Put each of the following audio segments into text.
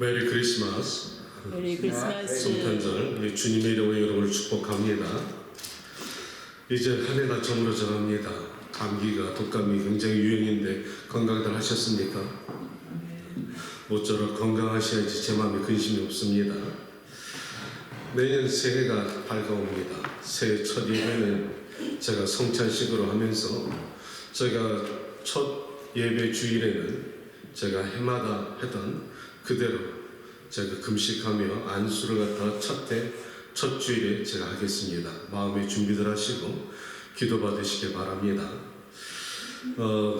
메리 크리스마스. 메리 크리스마스. 성탄절 주님의 이름으로 여러분을 축복합니다. 이제 한 해가 저물어져 갑니다. 감기가 독감이 굉장히 유행인데 건강들 하셨습니까? 모쪼록 건강하셔야지 제 마음에 근심이 없습니다. 내년 새해가 밝아옵니다. 새해 첫 예배는 제가 성찬식으로 하면서 제가 첫 예배 주일에는 제가 해마다 했던 그대로 제가 금식하며 안수를 갖다가 첫 주일에 제가 하겠습니다. 마음의 준비들 하시고 기도 받으시길 바랍니다.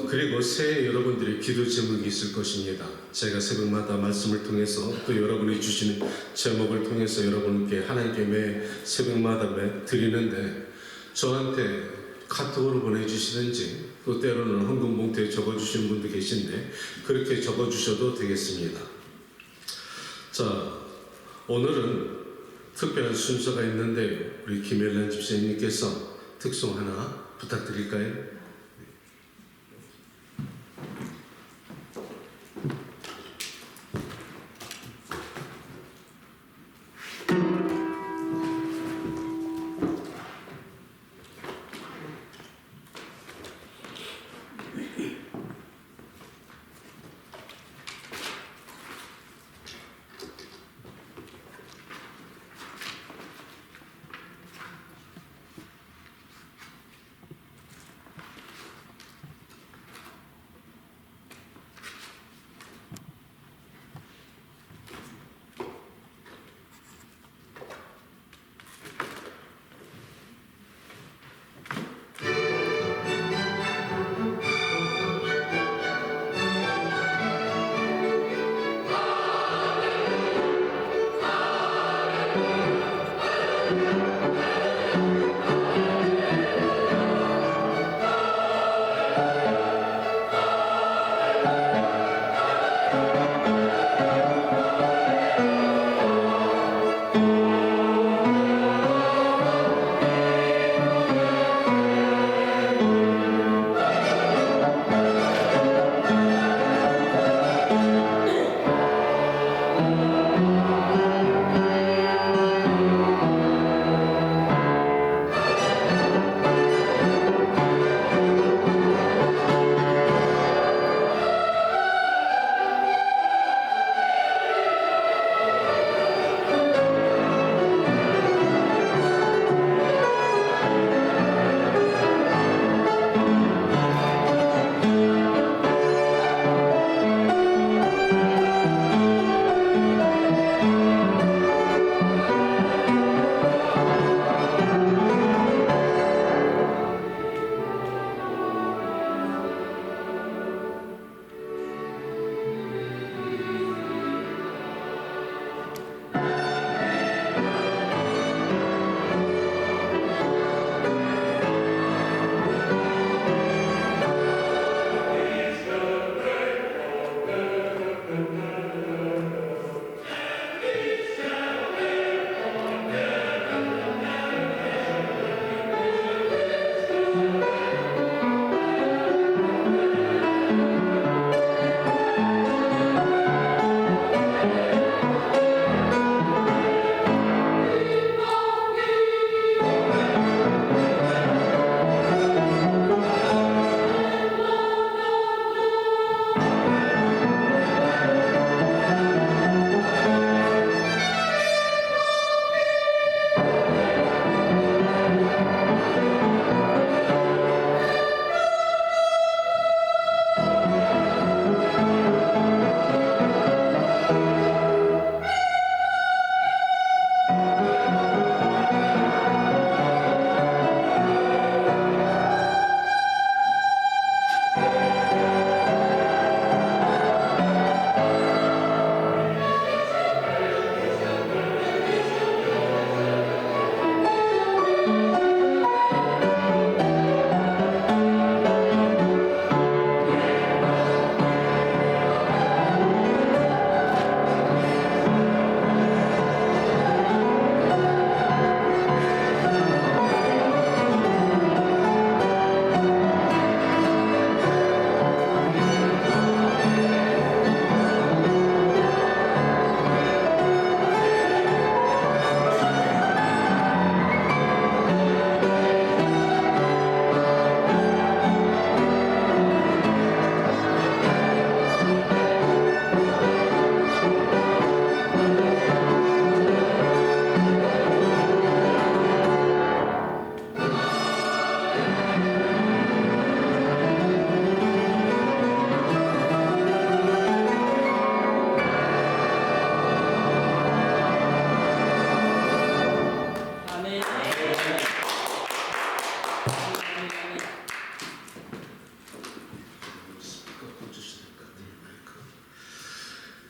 그리고 새해 여러분들의 기도 제목이 있을 것입니다. 제가 새벽마다 말씀을 통해서 또 여러분이 주시는 제목을 통해서 여러분께 하나님께 매 새벽마다 드리는데 저한테 카톡으로 보내주시든지 또 때로는 헌금 봉투에 적어주시는 분도 계신데 그렇게 적어주셔도 되겠습니다. 자, 오늘은 특별한 순서가 있는데요. 우리 김엘란 집사님께서 특송 하나 부탁드릴까요?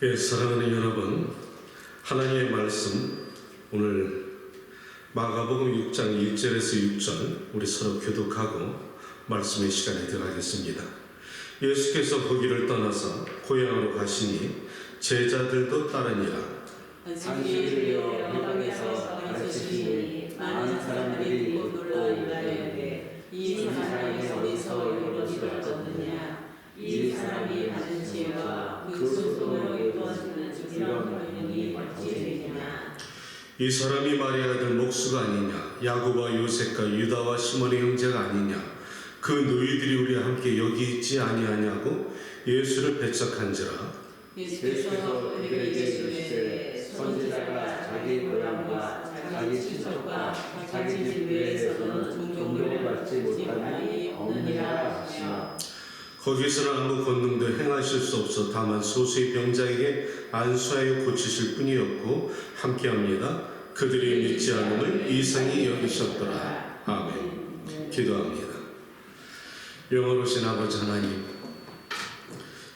예, 사랑하는 여러분, 하나님의 말씀 오늘 마가복음 6장 1절에서 6절 우리 서로 교독하고 말씀의 시간에 들어가겠습니다. 예수께서 거기를 떠나서 고향으로 가시니 제자들도 따르니라. 안식일이여 회당에서 가르치시니 많은 사람들이 듣고 놀라 이르되 이 사람이 어디서 이런 일을 얻었느냐. 이 사람이 받은 지혜와 그 손으로 이루어지는 이런 권능이 어찌되냐. 이 사람이 마리아 아들 목수가 아니냐, 야고보와 요셉과 유다와 시몬의 형제가 아니냐, 그 너희들이 우리와 함께 여기 있지 아니하냐고 예수를 배척한지라. 예수께서 그들에게 이르시되 선지자가 자기 고향과 자기 친척과 자기 집 외에서는 존경을 받지 못함이 없느니라 하시며 거기서는 아무 권능도 행하실 수 없어 다만 소수의 병자에게 안수하여 고치실 뿐이었고 함께합니다. 그들이 믿지 않음을 이상히 여기셨더라. 아멘. 기도합니다. 영원하신 아버지 하나님,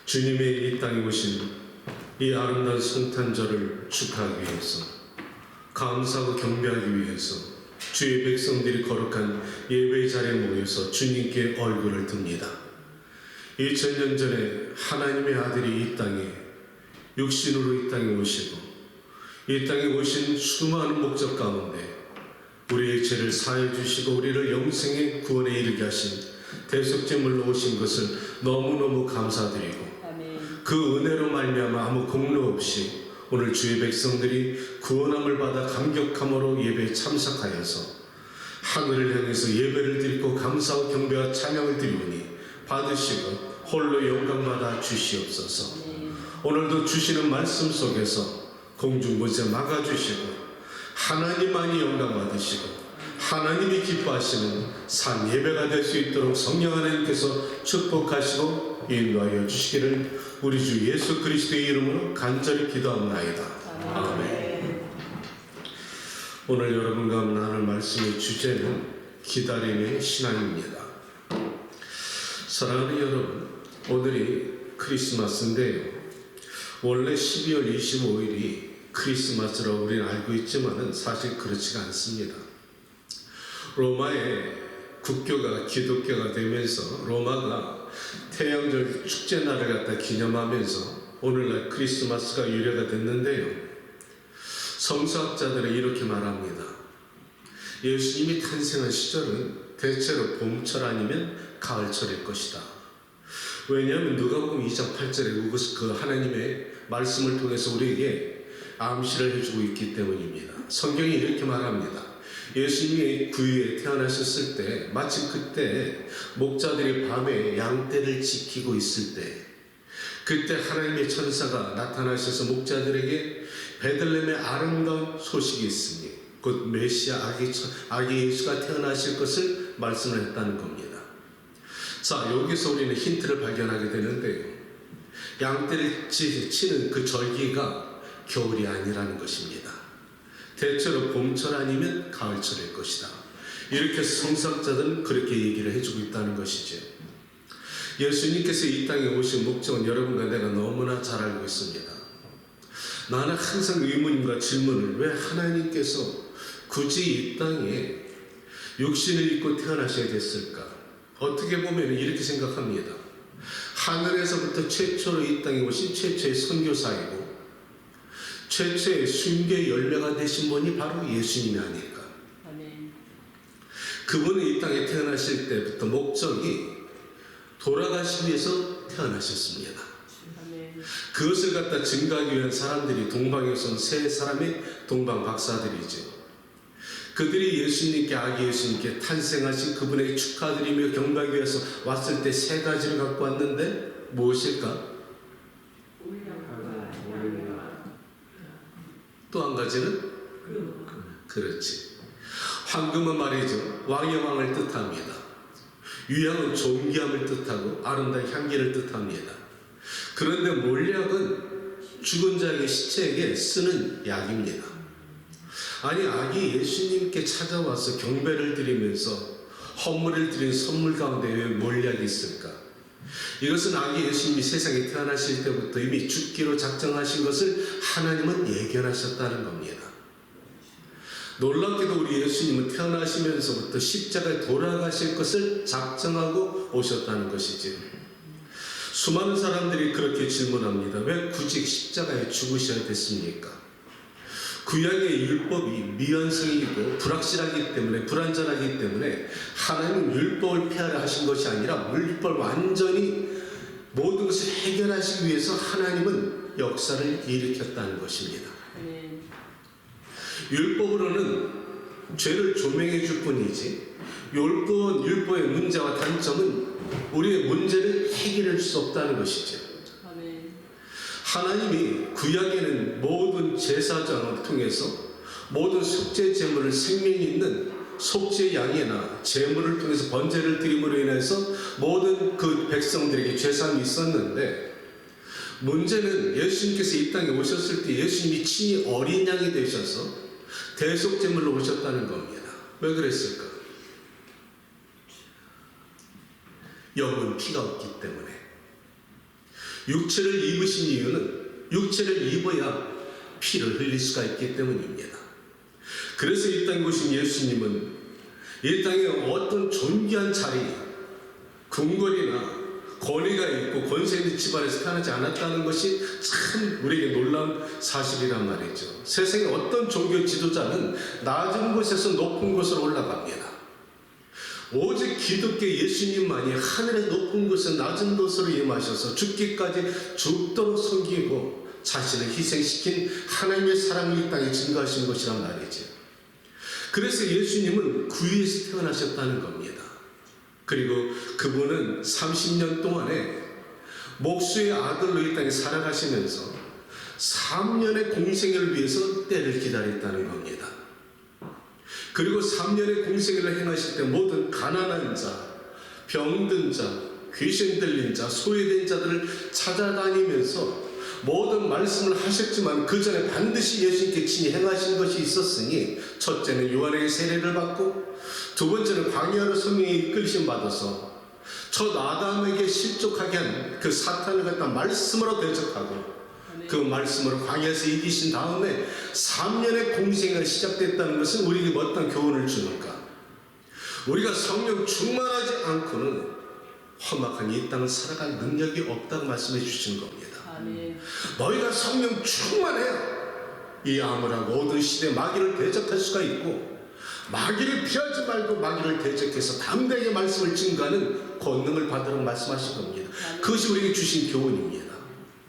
주님의 이 땅에 오신 이 아름다운 성탄절을 축하하기 위해서, 감사하고 경배하기 위해서 주의 백성들이 거룩한 예배 자리에 모여서 주님께 얼굴을 듭니다. 2000년 전에 하나님의 아들이 이 땅에 육신으로 이 땅에 오시고 이 땅에 오신 수많은 목적 가운데 우리의 죄를 사해 주시고 우리를 영생의 구원에 이르게 하신 대속제물로 오신 것을 너무너무 감사드리고 그 은혜로 말미암아 아무 공로 없이 오늘 주의 백성들이 구원함을 받아 감격함으로 예배에 참석하여서 하늘을 향해서 예배를 드리고 감사와 경배와 찬양을 드리오니 받으시고 홀로 영광받아 주시옵소서. 오늘도 주시는 말씀 속에서 공중부재 막아주시고 하나님만이 영광받으시고 하나님이 기뻐하시는 산 예배가 될 수 있도록 성령 하나님께서 축복하시고 인도하여 주시기를 우리 주 예수 그리스도의 이름으로 간절히 기도합나이다. 아멘. 오늘 여러분과 나눌 말씀의 주제는 기다림의 신앙입니다. 사랑하는 여러분, 오늘이 크리스마스인데요. 원래 12월 25일이 크리스마스라고 우리는 알고 있지만 사실 그렇지가 않습니다. 로마의 국교가 기독교가 되면서 로마가 태양절 축제날을 갖다 기념하면서 오늘날 크리스마스가 유래가 됐는데요. 성서학자들은 이렇게 말합니다. 예수님이 탄생한 시절은 대체로 봄철 아니면 가을철일 것이다. 왜냐하면 누가복음 2장 8절에 그 하나님의 말씀을 통해서 우리에게 암시를 해주고 있기 때문입니다. 성경이 이렇게 말합니다. 예수님이 구유에 태어나셨을 때 마침 그때 목자들이 밤에 양떼를 지키고 있을 때 그때 하나님의 천사가 나타나셔서 목자들에게 베들레헴의 아름다운 소식이 있으니 곧 메시아 아기 예수가 태어나실 것을 말씀을 했다는 겁니다. 자, 여기서 우리는 힌트를 발견하게 되는데요. 양떼를 치는 그 절기가 겨울이 아니라는 것입니다. 대체로 봄철 아니면 가을철일 것이다. 이렇게 성서학자들은 그렇게 얘기를 해주고 있다는 것이죠. 예수님께서 이 땅에 오신 목적은 여러분과 내가 너무나 잘 알고 있습니다. 나는 항상 의문과 질문을 왜 하나님께서 굳이 이 땅에 육신을 입고 태어나셔야 됐을까? 어떻게 보면 이렇게 생각합니다. 하늘에서부터 최초로 이 땅에 오신 최초의 선교사이고 최초의 순교의 열매가 되신 분이 바로 예수님이 아닐까. 그분이 이 땅에 태어나실 때부터 목적이 돌아가시기 위해서 태어나셨습니다. 그것을 갖다 증거하기 위한 사람들이 동방에서 온 세 사람의 동방 박사들이죠. 그들이 예수님께 아기 예수님께 탄생하신 그분에게 축하드리며 경배하기 위해서 왔을 때 세 가지를 갖고 왔는데 무엇일까? 또 한 가지는? 그렇지. 황금은 말이죠. 왕의 왕을 뜻합니다. 유향은 존귀함을 뜻하고 아름다운 향기를 뜻합니다. 그런데 몰약은 죽은 자에게 시체에게 쓰는 약입니다. 아니 아기 예수님께 찾아와서 경배를 드리면서 헌물을 드린 선물 가운데 왜 몰약이 있을까? 이것은 아기 예수님이 세상에 태어나실 때부터 이미 죽기로 작정하신 것을 하나님은 예견하셨다는 겁니다. 놀랍게도 우리 예수님은 태어나시면서부터 십자가에 돌아가실 것을 작정하고 오셨다는 것이지. 수많은 사람들이 그렇게 질문합니다. 왜 굳이 십자가에 죽으셔야 됐습니까? 구약의 율법이 미완성이고 불확실하기 때문에, 불완전하기 때문에 하나님은 율법을 폐하려 하신 것이 아니라 율법을 완전히 모든 것을 해결하시기 위해서 하나님은 역사를 일으켰다는 것입니다. 율법으로는 죄를 조명해 줄 뿐이지 율법의 문제와 단점은 우리의 문제를 해결할 수 없다는 것이죠. 하나님이 구약에는 모든 제사장을 통해서 모든 속죄 제물을 생명 있는 속죄 양이나 제물을 통해서 번제를 드림으로 인해서 모든 그 백성들에게 죄사함이 있었는데, 문제는 예수님께서 이 땅에 오셨을 때 예수님이 친히 어린 양이 되셔서 대속 제물로 오셨다는 겁니다. 왜 그랬을까? 영은 피가 없기 때문에. 육체를 입으신 이유는 육체를 입어야 피를 흘릴 수가 있기 때문입니다. 그래서 이 땅에 오신 예수님은 이 땅에 어떤 존귀한 자리, 궁궐이나 권위가 있고 권세 있는 집안에서 태어나지 않았다는 것이 참 우리에게 놀라운 사실이란 말이죠. 세상의 어떤 종교 지도자는 낮은 곳에서 높은 곳으로 올라갑니다. 오직 기독교 예수님만이 하늘의 높은 곳에 낮은 곳으로 임하셔서 죽기까지 죽도록 섬기고 자신을 희생시킨 하나님의 사랑을 이 땅에 증거하신 것이란 말이죠. 그래서 예수님은 구유에서 태어나셨다는 겁니다. 그리고 그분은 30년 동안에 목수의 아들로 이 땅에 살아가시면서 3년의 공생애를 위해서 때를 기다렸다는 겁니다. 그리고 3년의 공생애를 행하실 때 모든 가난한 자, 병든 자, 귀신 들린 자, 소외된 자들을 찾아다니면서 모든 말씀을 하셨지만 그 전에 반드시 예수님께 친히 행하신 것이 있었으니, 첫째는 요한에게 세례를 받고, 두 번째는 광야로 성령의 이끌리심 받아서 첫 아담에게 실족하게 한 그 사탄을 갖다 말씀으로 대적하고 그 말씀으로 광야에서 이기신 다음에 3년의 공생애가 시작됐다는 것은 우리에게 어떤 교훈을 주는가? 우리가 성령 충만하지 않고는 험악한 이 땅을 살아갈 능력이 없다고 말씀해 주시는 겁니다. 너희가 성령 충만해야 이 암울하고 어두운 시대 마귀를 대적할 수가 있고, 마귀를 피하지 말고 마귀를 대적해서 담대하게 말씀을 증거하는 권능을 받으라고 말씀하신 겁니다. 그것이 우리에게 주신 교훈입니다.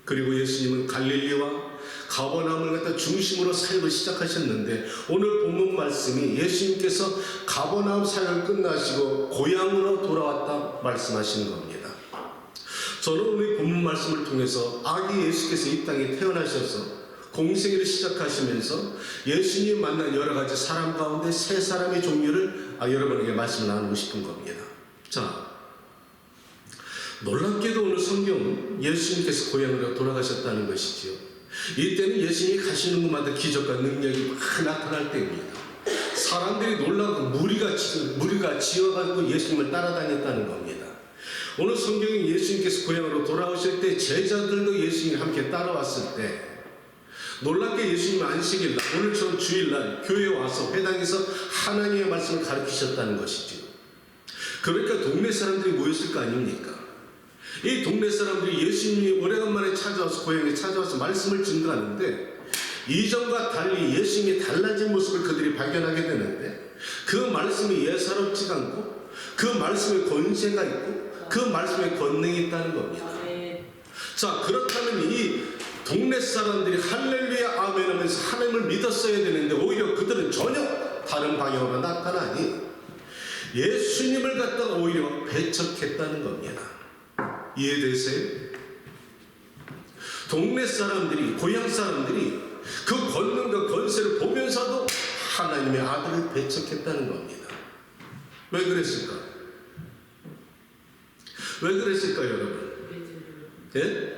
그리고 예수님은 갈릴리와 가버나움을 갖다 중심으로 사역을 시작하셨는데, 오늘 본문 말씀이 예수님께서 가버나움 사역을 끝나시고 고향으로 돌아왔다 말씀하시는 겁니다. 저는 오늘 본문 말씀을 통해서 아기 예수께서 이 땅에 태어나셔서 공생애를 시작하시면서 예수님 만난 여러 가지 사람 가운데 세 사람의 종류를 여러분에게 말씀을 나누고 싶은 겁니다. 자, 놀랍게도 오늘 성경은 예수님께서 고향으로 돌아가셨다는 것이지요. 이때는 예수님이 가시는 곳마다 기적과 능력이 막 나타날 때입니다. 사람들이 놀라고 무리가 지어가지고 예수님을 따라다녔다는 겁니다. 오늘 성경은 예수님께서 고향으로 돌아오실 때 제자들도 예수님과 함께 따라왔을 때, 놀랍게 예수님 안식일날, 오늘처럼 주일날 교회에 와서 회당에서 하나님의 말씀을 가르치셨다는 것이죠. 그러니까 동네 사람들이 모였을 거 아닙니까? 이 동네 사람들이 예수님이 오래간만에 찾아와서 고향에 찾아와서 말씀을 증거하는데, 이전과 달리 예수님이 달라진 모습을 그들이 발견하게 되는데, 그 말씀이 예사롭지가 않고 그 말씀에 권세가 있고 그 말씀에 권능이 있다는 겁니다. 자, 그렇다면 이 동네 사람들이 할렐루야 아멘 하면서 하나님을 믿었어야 되는데, 오히려 그들은 전혀 다른 방향으로 나타나니 예수님을 갖다가 오히려 배척했다는 겁니다. 이해되세요? 동네 사람들이, 고향 사람들이 그 권능과 권세를 보면서도 하나님의 아들을 배척했다는 겁니다. 왜 그랬을까? 왜 그랬을까, 여러분? 예?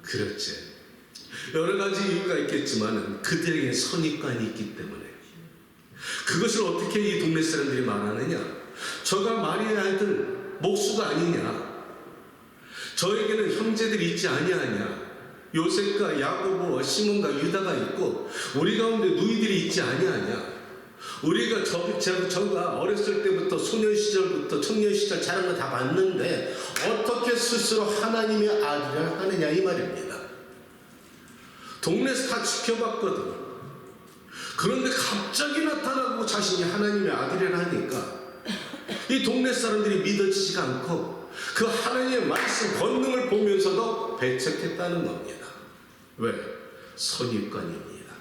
그렇지. 여러 가지 이유가 있겠지만 그들에게 선입관이 있기 때문에. 그것을 어떻게 이 동네 사람들이 말하느냐? 저가 마리아의 아들 목수가 아니냐? 저에게는 형제들이 있지 아니하냐. 요셉과 야고보와 시몬과 유다가 있고 우리 가운데 누이들이 있지 아니하냐. 우리가 저가 어렸을 때부터 소년 시절부터 청년 시절 자란 거 다 봤는데 어떻게 스스로 하나님의 아들이라 하느냐 이 말입니다. 동네에서 다 지켜봤거든. 그런데 갑자기 나타나고 자신이 하나님의 아들이라 하니까 이 동네 사람들이 믿어지지가 않고 그 하나님의 말씀 권능을 보면서도 배척했다는 겁니다. 왜? 선입관입니다.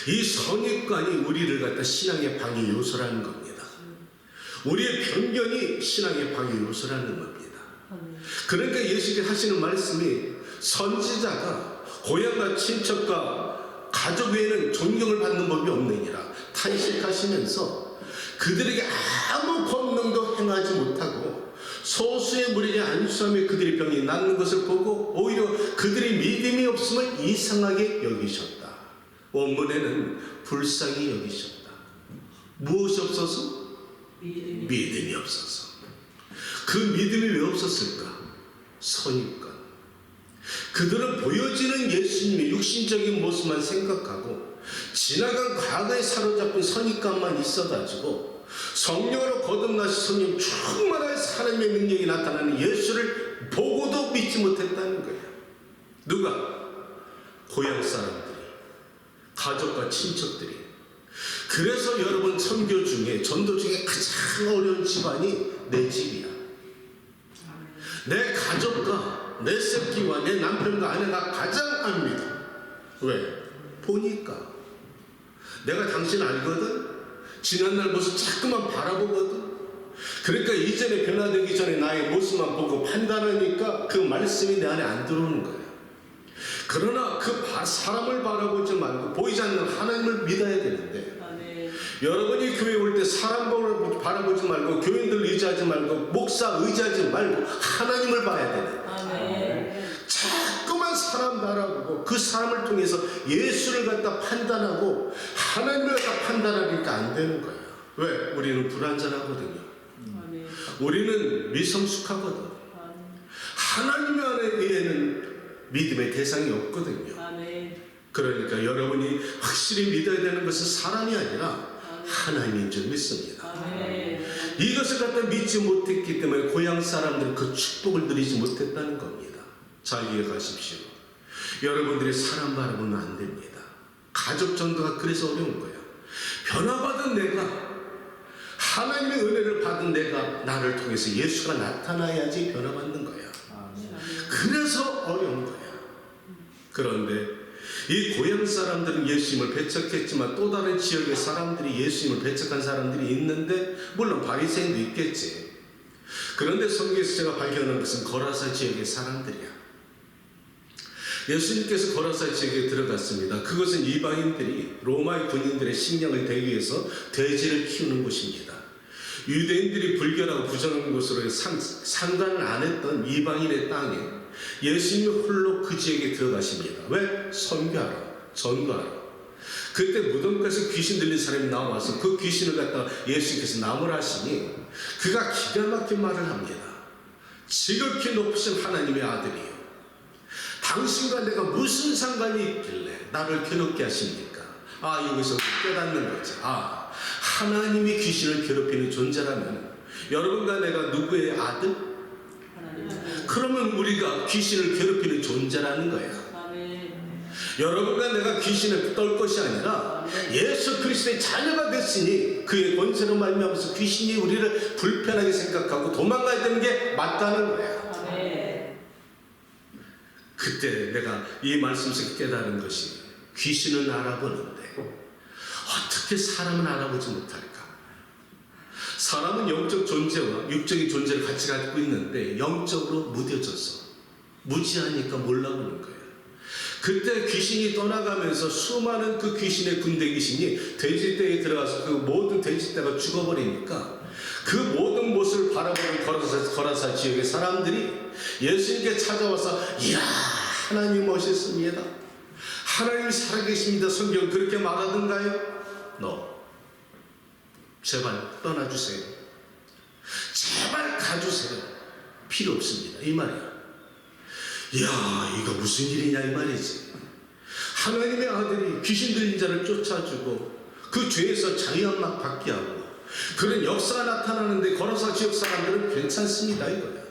이 선입관이 우리를 갖다 신앙의 방해 요소라는 겁니다. 우리의 편견이 신앙의 방해 요소라는 겁니다. 그러니까 예수님이 하시는 말씀이 선지자가 고향과 친척과 가족 외에는 존경을 받는 법이 없느니라 탄식하시면서 그들에게 아무 권능도 행하지 못하고 소수의 무리의 안수함에 그들의 병이 낫는 것을 보고 오히려 그들의 믿음이 없음을 이상하게 여기셨다. 원문에는 불쌍히 여기셨다. 무엇이 없어서? 믿음이 없어서. 그 믿음이 왜 없었을까? 선입관. 그들은 보여지는 예수님의 육신적인 모습만 생각하고 지나간 과거에 사로잡힌 선입관만 있어가지고 성령으로 거듭나신 성령 충만하여서 하나님의 능력이 나타나는 예수를 보고도 믿지 못했다는 거예요. 누가? 고향 사람들이, 가족과 친척들이. 그래서 여러분 선교 중에 전도 중에 가장 어려운 집안이 내 집이야. 내 가족과 내 새끼와 내 남편과 아내가 가장 압니다. 왜? 보니까 내가 당신 알거든. 지난날 모습 자꾸만 바라보거든. 그러니까 이전에 변화되기 전에 나의 모습만 보고 판단하니까 그 말씀이 내 안에 안 들어오는 거예요. 그러나 그 사람을 바라보지 말고 보이지 않는 하나님을 믿어야 되는데 여러분이 교회 올 때 사람을 바라보지 말고 교인들 의지하지 말고 목사 의지하지 말고 하나님을 봐야 되는. 자꾸만 사람 바라보고 그 사람을 통해서 예수를 갖다 판단하고 하나님을 갖다 판단하니까 안 되는 거야. 왜? 우리는 불완전하거든요. 우리는 미성숙하거든. 하나님 안에는 믿음의 대상이 없거든요. 그러니까 여러분이 확실히 믿어야 되는 것은 사람이 아니라 하나님인 줄 믿습니다. 이것을 갖다 믿지 못했기 때문에 고향 사람들은 그 축복을 누리지 못했다는 겁니다. 잘 기억하십시오. 여러분들이 사람 바라보면 안 됩니다. 가족 전도가 그래서 어려운 거예요. 변화받은 내가, 하나님의 은혜를 받은 내가 나를 통해서 예수가 나타나야지 변화받는 거야. 그래서 어려운 거야. 그런데 이 고향 사람들은 예수님을 배척했지만 또 다른 지역의 사람들이 예수님을 배척한 사람들이 있는데 물론 바리새인도 있겠지. 그런데 성경에서 제가 발견한 것은 거라사 지역의 사람들이야. 예수님께서 거라사 지역에 들어갔습니다. 그것은 이방인들이 로마의 군인들의 식량을 대기 위해서 돼지를 키우는 곳입니다. 유대인들이 불결하고 부정한 곳으로 상관을 안 했던 이방인의 땅에 예수님이 홀로 그 지역에 들어가십니다. 왜? 선교하러, 전도하러. 그때 무덤가에서 귀신 들린 사람이 나와서 그 귀신을 갖다가 예수님께서 나무라시니 그가 기가 막힌 말을 합니다. 지극히 높으신 하나님의 아들이요, 당신과 내가 무슨 상관이 있길래 나를 괴롭게 하십니까? 여기서 깨닫는 거죠. 하나님이 귀신을 괴롭히는 존재라면 여러분과 내가 누구의 아들? 그러면 우리가 귀신을 괴롭히는 존재라는 거야. 여러분과 내가 귀신을 떨 것이 아니라 예수 그리스도의 자녀가 됐으니 그의 권세로 말미암아서 귀신이 우리를 불편하게 생각하고 도망가야 되는 게 맞다는 거야. 그때 내가 이 말씀에서 깨달은 것이 귀신은 알아보는데 어떻게 사람은 알아보지 못할까? 사람은 영적 존재와 육적인 존재를 같이 갖고 있는데 영적으로 무뎌져서 무지하니까 몰라보는 거예요. 그때 귀신이 떠나가면서 수많은 그 귀신의 군대 귀신이 돼지떼에 들어가서 그 모든 돼지떼가 죽어버리니까 그 모든 모습을 바라보는 거라사 지역의 사람들이 예수님께 찾아와서 이야, 하나님 멋있습니다. 하나님 살아계십니다. 성경 그렇게 말하던가요? 제발 떠나주세요. 제발 가주세요. 필요 없습니다. 이 말이야. 이야, 이거 무슨 일이냐 이 말이지. 하나님의 아들이 귀신 들린 자를 쫓아주고 그 죄에서 자유함 받게 하고 그런 역사가 나타나는데 거라사 지역 사람들은 괜찮습니다 이거야.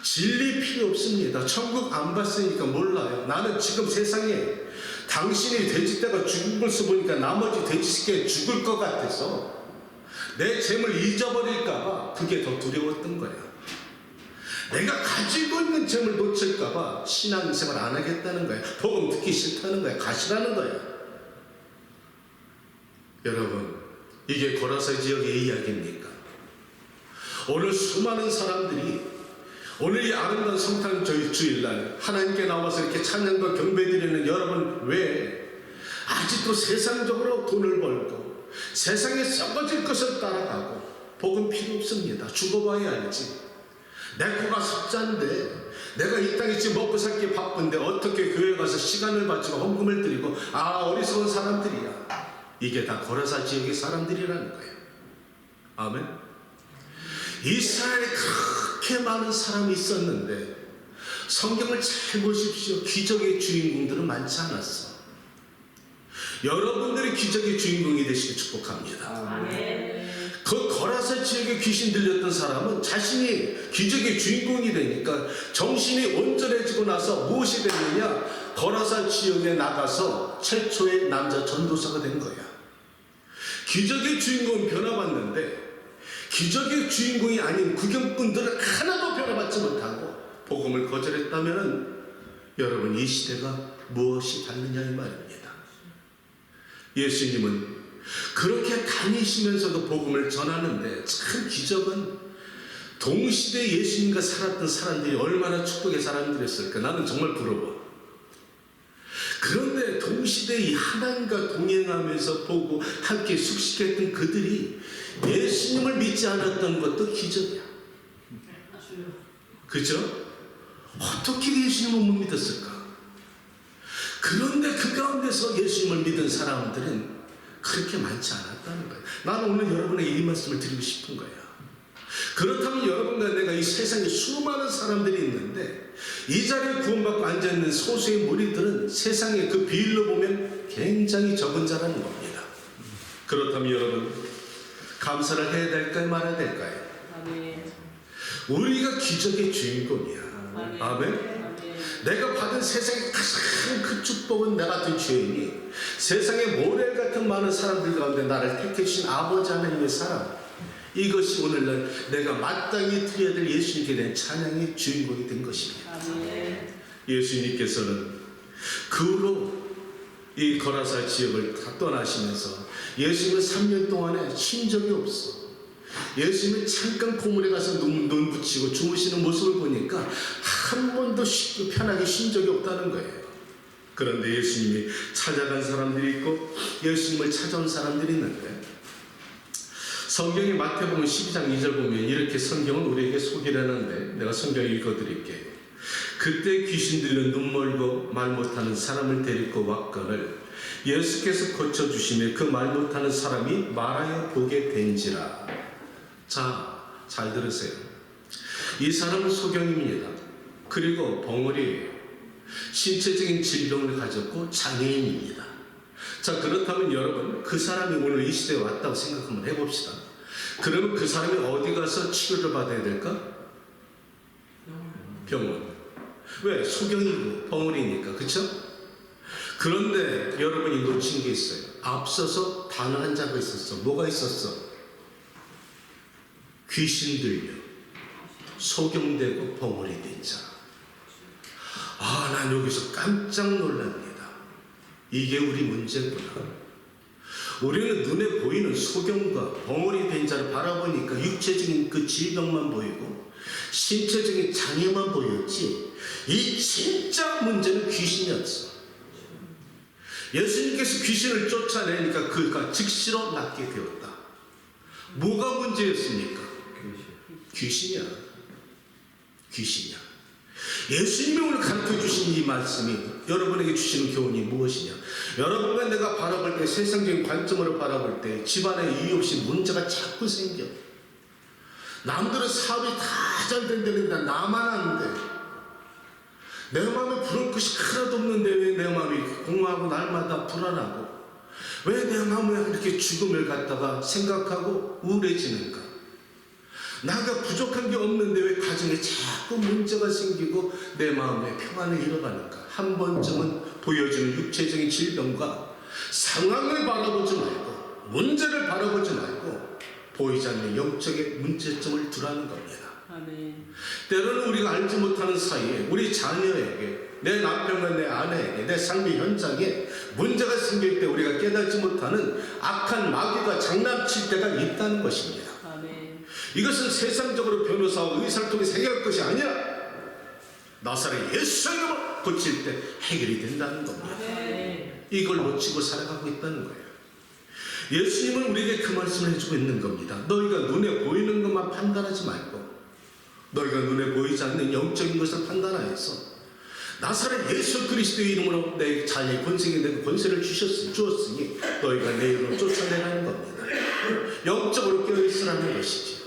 진리 필요 없습니다. 천국 안 봤으니까 몰라요. 나는 지금 세상에 당신이 돼지떼가 죽은 것을 보니까 나머지 돼지새끼가 죽을 것 같아서 내 재물 잊어버릴까봐 그게 더 두려웠던 거야. 내가 가지고 있는 재물 놓칠까봐 신앙생활 안 하겠다는 거야. 복음 듣기 싫다는 거야. 가시라는 거야. 여러분, 이게 거라사 지역의 이야기입니까? 오늘 수많은 사람들이 오늘 이 아름다운 성탄 주일날 하나님께 나와서 이렇게 찬양과 경배드리는 여러분, 왜 아직도 세상적으로 돈을 벌고 세상에 썩어질 것을 따라가고 복음 필요 없습니다. 죽어봐야 알지. 내 코가 석자인데 내가 이 땅에 지금 먹고 살기 바쁜데 어떻게 교회 가서 시간을 바치고 헌금을 드리고 어리석은 사람들이야. 이게 다 거라사 지역의 사람들이라는 거예요. 아멘. 이스라엘에 그렇게 많은 사람이 있었는데 성경을 잘 보십시오. 기적의 주인공들은 많지 않았어. 여러분들이 기적의 주인공이 되시길 축복합니다. 아멘. 그 거라사 지역에 귀신 들렸던 사람은 자신이 기적의 주인공이 되니까 정신이 온전해지고 나서 무엇이 됐느냐? 거라사 지역에 나가서 최초의 남자 전도사가 된 거야. 기적의 주인공은 변화받는데 기적의 주인공이 아닌 구경꾼들은 하나도 변화받지 못하고 복음을 거절했다면 여러분, 이 시대가 무엇이 닿느냐 이 말입니다. 예수님은 그렇게 다니시면서도 복음을 전하는데 참 기적은 동시대 예수님과 살았던 사람들이 얼마나 축복의 사람들이었을까. 나는 정말 부러워. 그런데 동시대 이 하나님과 동행하면서 보고 함께 숙식했던 그들이 예수님을 믿지 않았던 것도 기적이야. 그죠? 어떻게 예수님을 못 믿었을까? 그런데 그 가운데서 예수님을 믿은 사람들은 그렇게 많지 않았다는 거예요. 나는 오늘 여러분에게 이 말씀을 드리고 싶은 거예요. 그렇다면 여러분과 내가 이 세상에 수많은 사람들이 있는데 이 자리에 구원받고 앉아있는 소수의 무리들은 세상에 그 비율로 보면 굉장히 적은 자라는 겁니다. 그렇다면 여러분, 감사를 해야 될까요? 말아야 될까요? 아멘. 우리가 기적의 주인공이야. 아멘. 아멘. 내가 받은 세상의 가장 큰 축복은 나 같은 죄인이 세상에 모래 같은 많은 사람들 가운데 나를 택해 주신 아버지 하나님의 사랑, 이것이 오늘날 내가 마땅히 드려야 될 예수님께 대한 찬양의 주인공이 된 것입니다. 아멘. 예수님께서는 그 후로 이 거라사 지역을 다 떠나시면서 예수님은 3년 동안에 쉰 적이 없어. 예수님이 잠깐 고물에 가서 눈 붙이고 주무시는 모습을 보니까 한 번도 쉽고 편하게 쉰 적이 없다는 거예요. 그런데 예수님이 찾아간 사람들이 있고 예수님을 찾아온 사람들이 있는데, 성경의 마태복음 12장 2절 보면 이렇게 성경은 우리에게 소개를 하는데 내가 성경을 읽어드릴게요. 그때 귀신 들려 눈 멀고 말 못하는 사람을 데리고 왔거늘 예수께서 고쳐주시며 그 말 못하는 사람이 말하여 보게 된지라. 자, 잘 들으세요. 이 사람은 소경입니다. 그리고 벙어리예요. 신체적인 질병을 가졌고 장애인입니다. 자, 그렇다면 여러분, 그 사람이 오늘 이 시대에 왔다고 생각 한번 해봅시다. 그러면 그 사람이 어디 가서 치료를 받아야 될까? 병원. 왜? 소경이고 벙어리니까. 그쵸? 그런데 여러분이 놓친 게 있어요. 앞서서 단어 한 자가 있었어. 뭐가 있었어? 귀신 들려 소경되고 벙어리 된 자. 난 여기서 깜짝 놀랍니다. 이게 우리 문제구나. 우리는 눈에 보이는 소경과 벙어리 된 자를 바라보니까 육체적인 그 질병만 보이고 신체적인 장애만 보였지, 이 진짜 문제는 귀신이었어. 예수님께서 귀신을 쫓아내니까 그가 즉시로 낫게 되었다. 뭐가 문제였습니까? 귀신이야. 귀신이야. 예수님이 오늘 가르쳐 주신 이 말씀이 여러분에게 주시는 교훈이 무엇이냐? 여러분과 내가 바라볼 때, 세상적인 관점으로 바라볼 때 집안에 이유 없이 문제가 자꾸 생겨. 남들은 사업이 다 잘 된다는데 나만 안 돼. 내 마음에 부러울 것이 하나도 없는데 왜 내 마음이 공허하고 날마다 불안하고 왜 내 마음에 이렇게 죽음을 갖다가 생각하고 우울해지는가? 나가 부족한 게 없는데 왜 가정에 자꾸 문제가 생기고 내 마음의 평안을 잃어가는가? 한 번쯤은 보여주는 육체적인 질병과 상황을 바라보지 말고 문제를 바라보지 말고 보이지 않는 영적의 문제점을 두라는 겁니다. 아멘. 때로는 우리가 알지 못하는 사이에 우리 자녀에게 내 남편과 내 아내에게 내 삶의 현장에 문제가 생길 때 우리가 깨닫지 못하는 악한 마귀가 장난칠 때가 있다는 것입니다. 아멘. 이것은 세상적으로 변호사와 의사를 통해서 해결할 것이 아니라 나사렛 예수의 이름을 고칠 때 해결이 된다는 겁니다. 아멘. 이걸 놓치고 살아가고 있다는 거예요. 예수님은 우리에게 그 말씀을 해주고 있는 겁니다. 너희가 눈에 보이는 것만 판단하지 말고 너희가 눈에 보이지 않는 영적인 것을 판단하여서 나사렛 예수 그리스도의 이름으로 내 자녀의 권세에 대한 권세를 주었으니 너희가 내 이름으로 쫓아내라는 겁니다. 영적으로 깨어있으라는 것이지요.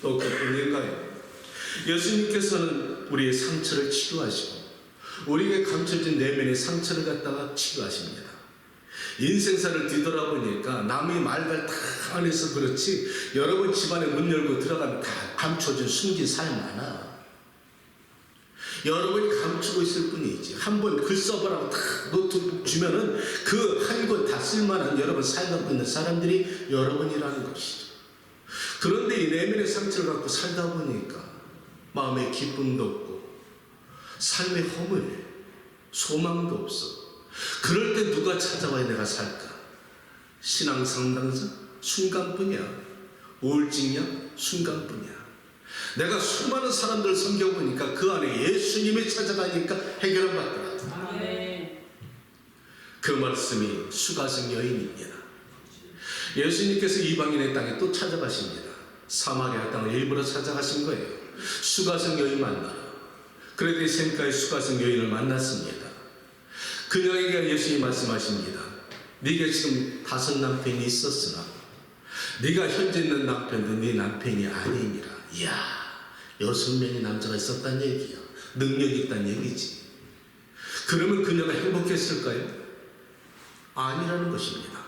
또 그뿐인가요? 예수님께서는 우리의 상처를 치료하시고 우리에게 감춰진 내면의 상처를 갖다가 치료하십니다. 인생사를 뒤돌아보니까 남의 말들 다 안에서 그렇지 여러분 집안에 문 열고 들어가면 다 감춰진 숨긴 삶 많아. 여러분이 감추고 있을 뿐이지 한번 글 써보라고 다 노트북 주면은 그 한 권 다 쓸만한 여러분 삶 갖고 있는 사람들이 여러분이라는 것이죠. 그런데 이 내면의 상처를 갖고 살다 보니까 마음에 기쁨도 없고 삶의 허물 소망도 없어. 그럴 때 누가 찾아와야 내가 살까? 신앙 상담사? 순간뿐이야. 우울증이야? 순간뿐이야. 내가 수많은 사람들을 섬겨보니까 그 안에 예수님이 찾아가니까 해결을 받더라. 아멘. 그 말씀이 수가성 여인입니다. 예수님께서 이방인의 땅에 또 찾아가십니다. 사마리아 땅을 일부러 찾아가신 거예요. 수가성 여인 만나러. 그랬더니 샘가의 수가성 여인을 만났습니다. 그녀에게 예수님이 말씀하십니다. 네가 지금 5 남편이 있었으나 네가 현재 있는 남편도 네 남편이 아니니라. 이야, 6명의 남자가 있었단 얘기야. 능력이 있단 얘기지. 그러면 그녀가 행복했을까요? 아니라는 것입니다.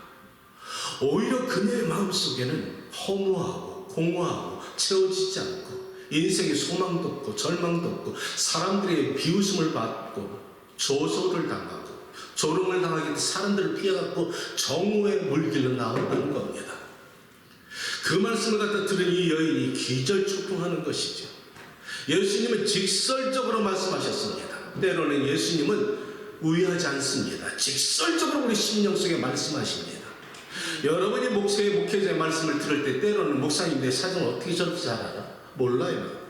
오히려 그녀의 마음속에는 허무하고 공허하고 채워지지 않고 인생의 소망도 없고 절망도 없고 사람들의 비웃음을 받고 조소를 당하고 조롱을 당하기 때문에 사람들을 피해갖고 정오의 물길로 나온다는 겁니다. 그 말씀을 갖다 들은 이 여인이 기절초풍하는 것이죠. 예수님은 직설적으로 말씀하셨습니다. 때로는 예수님은 우회하지 않습니다. 직설적으로 우리 심령 속에 말씀하십니다. 여러분이 목회자의 말씀을 들을 때 때로는 목사님 내 사정을 어떻게 저렇게 잘 알아? 몰라요.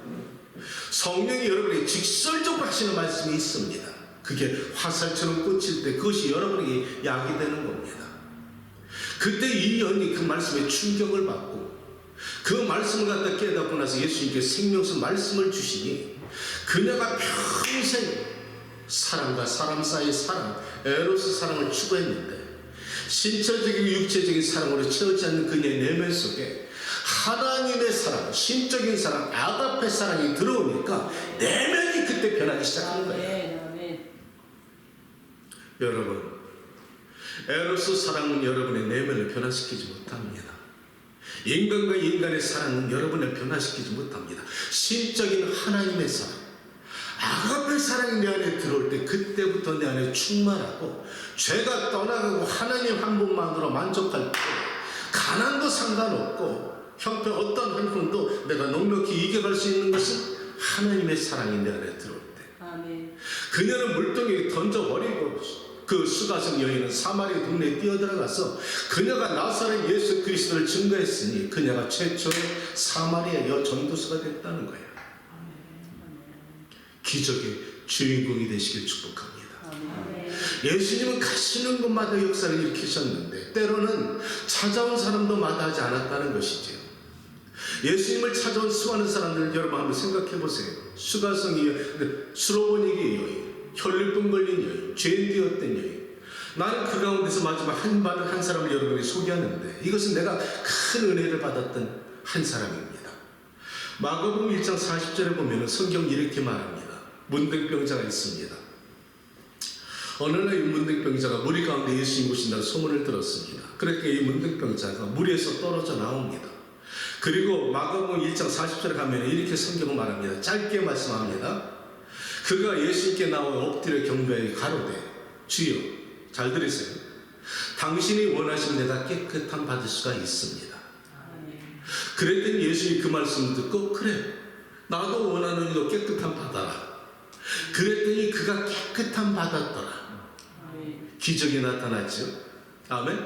성령이 여러분에게 직설적으로 하시는 말씀이 있습니다. 그게 화살처럼 꽂힐 때 그것이 여러분에게 약이 되는 겁니다. 그때 이 여인이 그 말씀에 충격을 받고 그 말씀을 갖다 깨닫고 나서 예수님께서 생명수 말씀을 주시니 그녀가 평생 사람과 사람 사이의 사랑, 에로스 사랑을 추구했는데 신체적이고 육체적인 사랑으로 채우지 않는 그녀의 내면 속에 하나님의 사랑, 신적인 사랑, 아가페 사랑이 들어오니까 내면이 그때 변하기 시작한 거예요. 아멘. 여러분, 에로스 사랑은 여러분의 내면을 변화시키지 못합니다. 인간과 인간의 사랑은 여러분을 변화시키지 못합니다. 신적인 하나님의 사랑, 아가페 사랑이 내 안에 들어올 때 그때부터 내 안에 충만하고 죄가 떠나가고 하나님 한 분만으로 만족할 때 가난도 상관없고 형편 어떤 형편도 내가 넉넉히 이겨갈 수 있는 것은 하나님의 사랑이 내 안에 들어올 때 아멘. 그녀는 물동이에 던져버리고 그 수가성 여인은 사마리아 동네에 뛰어들어가서 그녀가 나사렛 예수 그리스도를 증거했으니 그녀가 최초의 사마리아 여전도수가 됐다는 거예요. 기적의 주인공이 되시길 축복합니다. 아멘. 예수님은 가시는 곳마다 역사를 일으키셨는데 때로는 찾아온 사람도 마다하지 않았다는 것이죠. 예수님을 찾아온 수많은 사람들 여러분 한번 생각해 보세요. 수가성이 수로보니게 여인, 혈류병 걸린 여인, 죄인되었던 여인. 나는 그 가운데서 마지막 한 사람을 여러분에게 소개하는데 이것은 내가 큰 은혜를 받았던 한 사람입니다. 마가복음 1장 40절에 보면 성경 이렇게 말합니다. 문둥병자가 있습니다. 어느 날 이 문둥병자가 무리 가운데 예수님 오신다는 소문을 들었습니다. 그렇게 이 문둥병자가 무리에서 떨어져 나옵니다. 그리고 마가복음 1장 40절에 가면 이렇게 성경을 말합니다. 짧게 말씀합니다. 그가 예수님께 나와 엎드려 경배하여 가로되 주여, 잘 들으세요. 당신이 원하시면 내가 깨끗함 받을 수가 있습니다. 그랬더니 예수님이 그 말씀을 듣고 그래, 나도 원하노니 너 깨끗함 받아라. 그랬더니 그가 깨끗함 받았더라. 기적이 나타났죠. 아멘.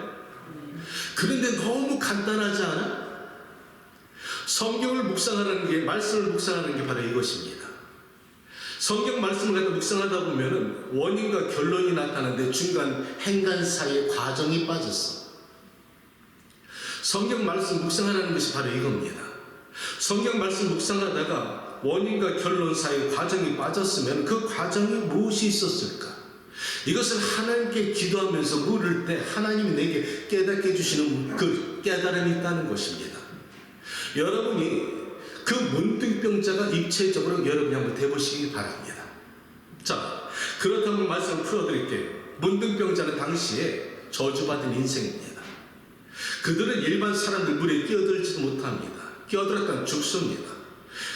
그런데 너무 간단하지 않아? 성경을 묵상하는 게, 말씀을 묵상하는 게 바로 이것입니다. 성경 말씀을 갖다 묵상하다 보면은 원인과 결론이 나타나는데 중간 행간 사이에 과정이 빠졌어. 성경 말씀 묵상하는 것이 바로 이겁니다. 성경 말씀 묵상하다가 원인과 결론 사이에 과정이 빠졌으면 그 과정이 무엇이 있었을까? 이것을 하나님께 기도하면서 물을 때 하나님이 내게 깨닫게 해주시는 그 깨달음이 있다는 것입니다. 여러분이 그 문둥병자가 입체적으로 여러분이 한번 대보시기 바랍니다. 자, 그렇다면 말씀을 풀어드릴게요. 문둥병자는 당시에 저주받은 인생입니다. 그들은 일반 사람들 물에 끼어들지도 못합니다. 끼어들었다면 죽습니다.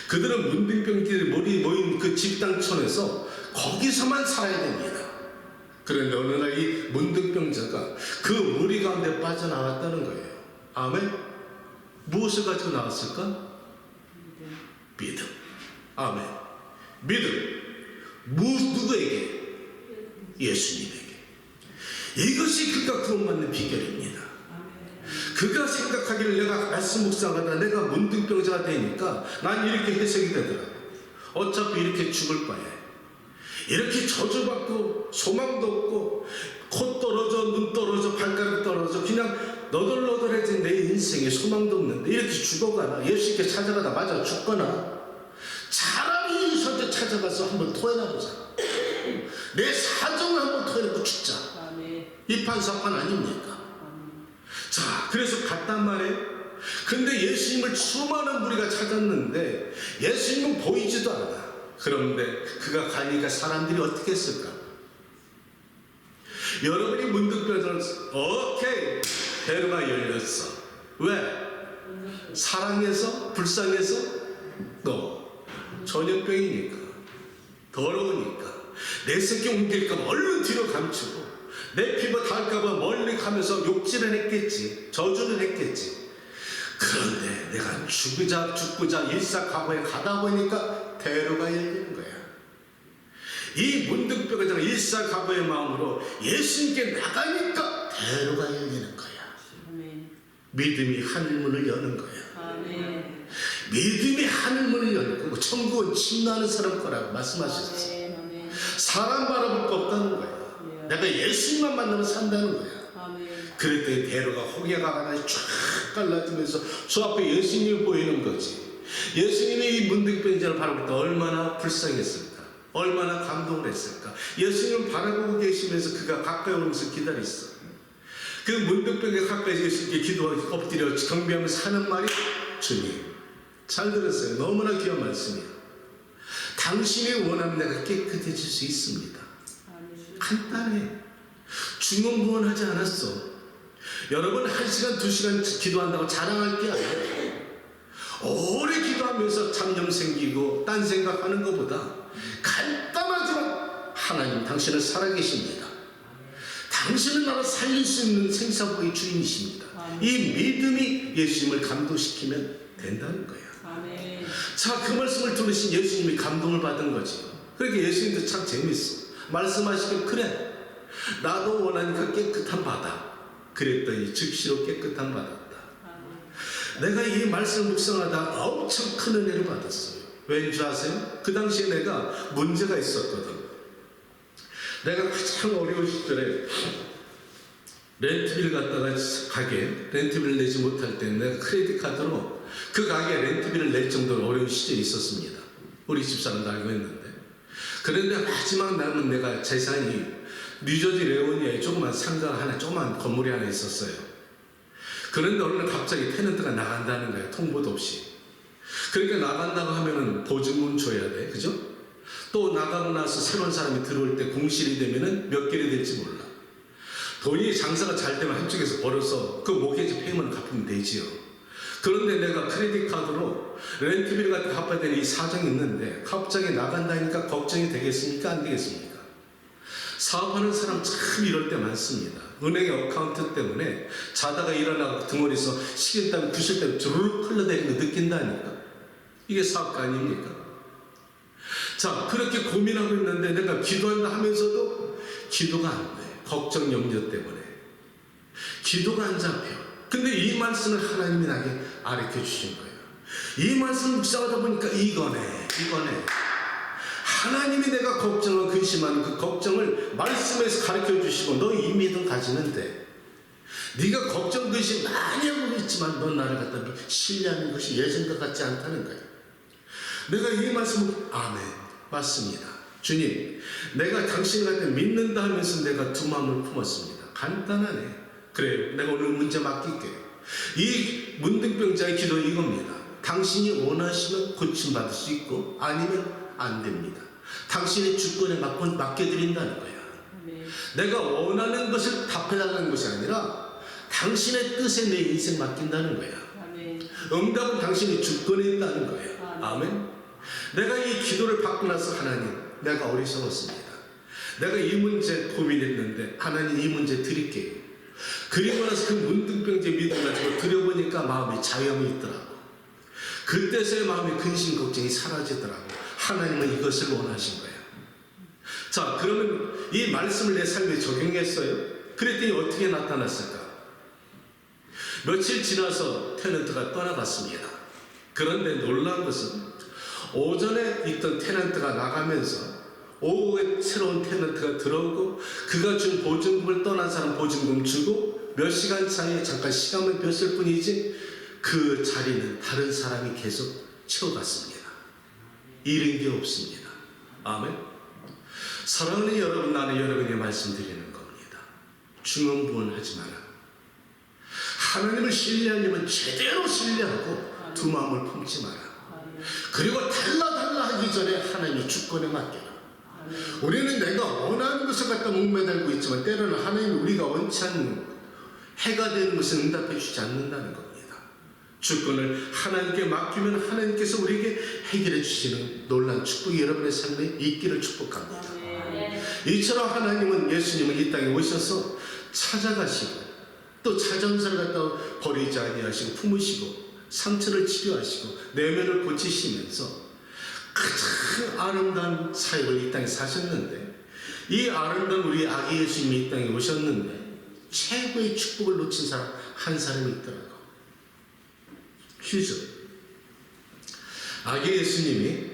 그들은 문둥병들이 모인 그 집단촌에서 거기서만 살아야 됩니다. 그런데 어느 날 이 문둥병자가 그 무리 가운데 빠져나왔다는 거예요. 아멘. 무엇을 가지고 나왔을까? 믿음. 아멘. 믿음. 누구에게? 예수님에게. 이것이 그가 구원받는 비결입니다. 그가 생각하기를 내가 말씀 묵상하다 내가 문둥병자가 되니까 난 이렇게 해석이 되더라고. 어차피 이렇게 죽을 거야. 이렇게 저주받고 소망도 없고 코 떨어져, 눈 떨어져, 발가락 떨어져 그냥 너덜너덜해진 내 인생에 소망도 없는데 이렇게 죽어가나 예수님께 찾아가다 맞아 죽거나 차라리 예수한테 찾아가서 한번 토해나보자. 내 사정을 한번 토해내고 죽자. 이판사판 아닙니까? 자, 그래서 갔단 말이에요. 근데 예수님을 수많은 무리가 찾았는데 예수님은 보이지도 않아. 그런데 그가 가니까 사람들이 어떻게 했을까? 여러분이 문득병자를 오케이, 대로가 열렸어. 왜? 사랑해서? 불쌍해서? 너 전염병이니까, 더러우니까, 내 새끼 옮길까봐 얼른 뒤로 감추고 내 피부 닿을까봐 멀리 가면서 욕질은 했겠지, 저주는 했겠지. 그런데 내가 죽고자 일사각오에 가다 보니까 대로가 열리는 거야. 이 문둥병자가 일사각오의 마음으로 예수님께 나가니까 대로가 열리는 거야. 믿음이 하늘문을 여는 거야. 믿음이 하늘문을 여는 거고 천국은 침노하는 사람 거라고 말씀하셨어. 사람 바라볼 거 없다는 거야. 내가 예수님만 만나면 산다는 거야. 그랬더니 대로가 홍해가 하나 쫙 갈라지면서 저 앞에 예수님이 보이는 거지. 예수님이 이 문둥병자를 바라볼 때 얼마나 불쌍했을까, 얼마나 감동을 했을까. 예수님을 바라보고 계시면서 그가 가까이 오면서 기다렸어. 그 문둥병자 가까이 예수님께 기도하고 엎드려 경배하면서 하는 말이 주님, 잘 들었어요. 너무나 귀한 말씀이야. 당신이 원하면 내가 깨끗해질 수 있습니다. 간단해. 중언부언하지 않았어. 여러분 1시간 2시간 기도한다고 자랑할 게 아니에요. 오래 기도하면서 잡념 생기고 딴 생각하는 것보다 간단하지만 하나님 당신은 살아계십니다. 당신은 나를 살릴 수 있는 생사고의 주인이십니다. 이 믿음이 예수님을 감동시키면 된다는 거예요. 자, 그 말씀을 들으신 예수님이 감동을 받은 거지. 그러니까 예수님도 참 재밌어. 말씀하시길 그래, 나도 원하니까 깨끗함 받아. 그랬더니 즉시로 깨끗함 받았다. 내가 이 말씀 묵상하다 엄청 큰 은혜를 받았어요. 왠지 아세요? 그 당시에 내가 문제가 있었거든. 내가 가장 어려운 시절에 렌트비를 갖다가 가게 렌트비를 내지 못할 때 내가 크레딧 카드로 그 가게에 렌트비를 낼 정도로 어려운 시절이 있었습니다. 우리 집사람도 알고 있는데. 그런데 마지막 남은 내가 재산이 뉴저지 레오니아에 조그만 상가 하나, 조그만 건물이 하나 있었어요. 그런데 어느 날 갑자기 테넌트가 나간다는 거예요. 통보도 없이. 그러니까 나간다고 하면은 보증금 줘야 돼. 그죠? 또 나가고 나서 새로운 사람이 들어올 때 공실이 되면은 몇 개월이 될지 몰라. 돈이 장사가 잘 되면 한쪽에서 벌어서 그 모기지 페이먼을 갚으면 되지요. 그런데 내가 크레딧 카드로 렌트비를 갖다 갚아야 되는 이 사정이 있는데 갑자기 나간다니까 걱정이 되겠습니까? 안 되겠습니까? 사업하는 사람 참 이럴 때 많습니다. 은행의 어카운트 때문에 자다가 일어나고 등원에서 식은땀 구실땀 주르륵 흘러내리는 거 느낀다니까. 이게 사업가 아닙니까? 자, 그렇게 고민하고 있는데 내가 기도한다 하면서도 기도가 안 돼. 걱정 염려 때문에 기도가 안 잡혀. 근데 이 말씀을 하나님이 나에게 가르쳐 주신 거예요. 이 말씀 묵상하다 보니까 이거네. 하나님이 내가 걱정하고 근심하는 그 걱정을 말씀에서 가르쳐 주시고 너 이 믿음 가지는데 네가 걱정 근심 많이 하고 있지만 넌 나를 갖다 신뢰하는 것이 예전과 같지 않다는 거예요. 내가 이 말씀을 아멘 맞습니다. 주님, 내가 당신을 갖다 믿는다 하면서 내가 두 마음을 품었습니다. 간단하네. 그래요. 내가 오늘 문제 맡길게요. 이 문둥병자의 기도는 이겁니다. 당신이 원하시면 고침받을 수 있고 아니면 안 됩니다. 당신의 주권에 맡겨드린다는 거야. 아멘. 내가 원하는 것을 답해달라는 것이 아니라 당신의 뜻에 내 인생 맡긴다는 거야. 아멘. 응답은 당신이 주권에 있다는 거야. 아멘. 내가 이 기도를 받고 나서 하나님, 내가 어리석었습니다. 내가 이 문제 고민했는데 하나님 이 문제 드릴게요. 그리고 나서 그 문둥병제 믿음 가지고 드려보니까 마음에 자유함이 있더라고. 그때서야 마음의 근심 걱정이 사라지더라고. 하나님은 이것을 원하신 거야. 자, 그러면 이 말씀을 내 삶에 적용했어요. 그랬더니 어떻게 나타났을까? 며칠 지나서 테넌트가 떠나갔습니다. 그런데 놀라운 것은 오전에 있던 테넌트가 나가면서 오후에 새로운 테넌트가 들어오고 그가 준 보증금을 떠난 사람 보증금 주고 몇 시간 사이에 잠깐 시간을 뺐을 뿐이지 그 자리는 다른 사람이 계속 채워갔습니다. 잃은 게 없습니다. 아멘. 사랑하는 여러분, 나는 여러분에게 말씀드리는 겁니다. 중언부언하지 마라. 하나님을 신뢰하려면 제대로 신뢰하고 두 마음을 품지 마라. 그리고 달라 하기 전에 하나님의 주권에 맡겨라. 우리는 내가 원하는 것을 갖다 목매달고 있지만 때로는 하나님이 우리가 원치 않는 해가 되는 것을 응답해 주지 않는다는 겁니다. 주권을 하나님께 맡기면 하나님께서 우리에게 해결해 주시는 놀라운 축복이 여러분의 삶에 있기를 축복합니다. 이처럼 하나님은 예수님은 이 땅에 오셔서 찾아가시고 또 찾아온 사람을 갖다 버리지 아니하시고 품으시고 상처를 치료하시고 내면을 고치시면서 가장 아름다운 사역을 이 땅에 사셨는데 이 아름다운 우리 아기 예수님이 이 땅에 오셨는데 최고의 축복을 놓친 사람 한 사람이 있더라고. 휴즈. 아기 예수님이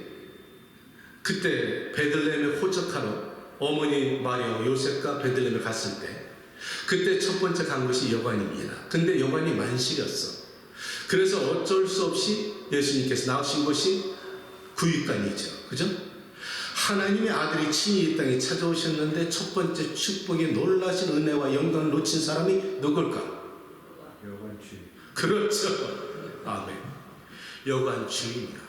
그때 베들레헴에 호적하러 어머니 마리아 요셉과 베들레헴에 갔을 때 그때 첫 번째 간 것이 여관입니다. 근데 여관이 만실이었어. 그래서 어쩔 수 없이 예수님께서 나오신 것이 구육간이죠. 그죠? 하나님의 아들이 친히 이 땅에 찾아오셨는데 첫 번째 축복의 놀라신 은혜와 영광을 놓친 사람이 누굴까? 여관 주인. 그렇죠. 아멘. 여관 주인이야.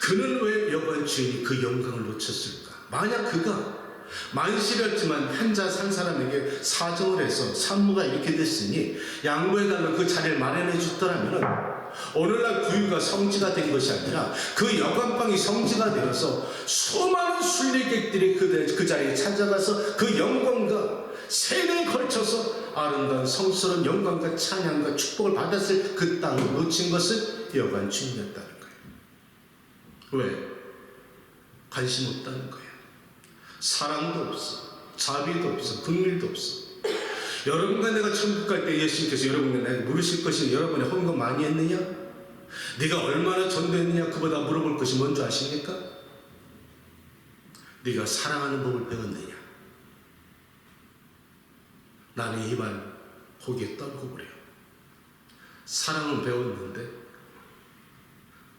그는 왜 여관 주인이 그 영광을 놓쳤을까? 만약 그가 만실이었지만 한자 산 사람에게 사정을 해서 산모가 이렇게 됐으니 양보해달라고 그 자리를 마련해 줬더라면 오늘날 구유가 성지가 된 것이 아니라 그 여관방이 성지가 되어서 수많은 순례객들이 그 자리에 찾아가서 그 영광과 세대에 걸쳐서 아름다운 성스러운 영광과 찬양과 축복을 받았을 그 땅을 놓친 것은 여관 주인이었다는 거예요. 왜? 관심 없다는 거예요. 사랑도 없어, 자비도 없어, 긍휼도 없어. 여러분과 내가 천국 갈 때 예수님께서 여러분과 내가 물으실 것이 여러분의 헌금 많이 했느냐? 네가 얼마나 전도했느냐? 그보다 물어볼 것이 뭔지 아십니까? 네가 사랑하는 법을 배웠느냐? 나는 이 말 고개 떨고 그래요. 사랑은 배웠는데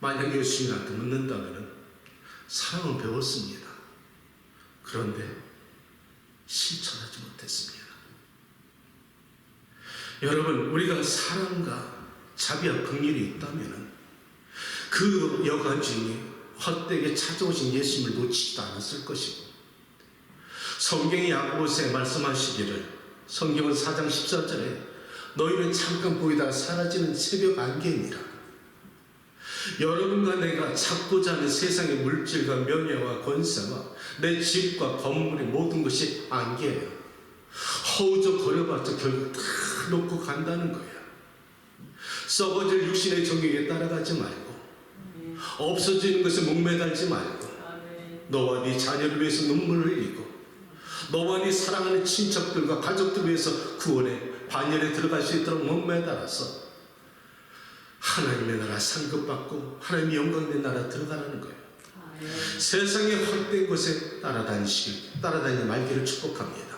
만약 예수님한테 묻는다면 사랑은 배웠습니다. 그런데 실천하지 못했습니다. 여러분, 우리가 사랑과 자비와 긍휼이 있다면 그 여관 중에 헛되게 찾아오신 예수님을 놓치지도 않았을 것이고, 성경이 야고보서에 말씀하시기를, 성경은 4장 14절에 너희는 잠깐 보이다가 사라지는 새벽 안개니라. 여러분과 내가 찾고자 하는 세상의 물질과 명예와 권세와 내 집과 건물의 모든 것이 안개예요. 허우적거려봤자 결국 다 놓고 간다는 거야. 썩어질 육신의 정욕에 따라가지 말고, 없어지는 것에 목매달지 말고, 너와 네 자녀를 위해서 눈물을 흘리고, 너와 네 사랑하는 친척들과 가족들 위해서 구원의 반열에 들어갈 수 있도록 목매달아서 하나님의 나라 상급받고 하나님의 영광된 나라 들어가라는 거예요. 세상의 헛된 곳에 따라다니는 말기를 축복합니다.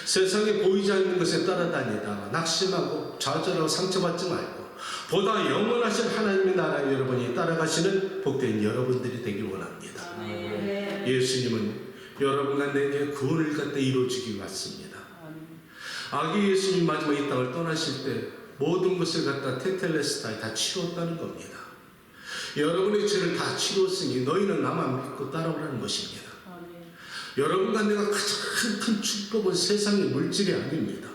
세상에 보이지 않는 것에 따라다니다가 낙심하고 좌절하고 상처받지 말고, 보다 영원하신 하나님의 나라에 여러분이 따라가시는 복된 여러분들이 되길 원합니다. 예수님은 여러분과 내게 구원을 갖다 이루어주기 왔습니다. 아기 예수님 마지막 이 땅을 떠나실 때 모든 것을 갖다 테텔레스타에 다 치루었다는 겁니다. 여러분의 죄를 다 치루었으니 너희는 나만 믿고 따라오라는 것입니다. 여러분과 내가 가장 큰 축복은 세상의 물질이 아닙니다.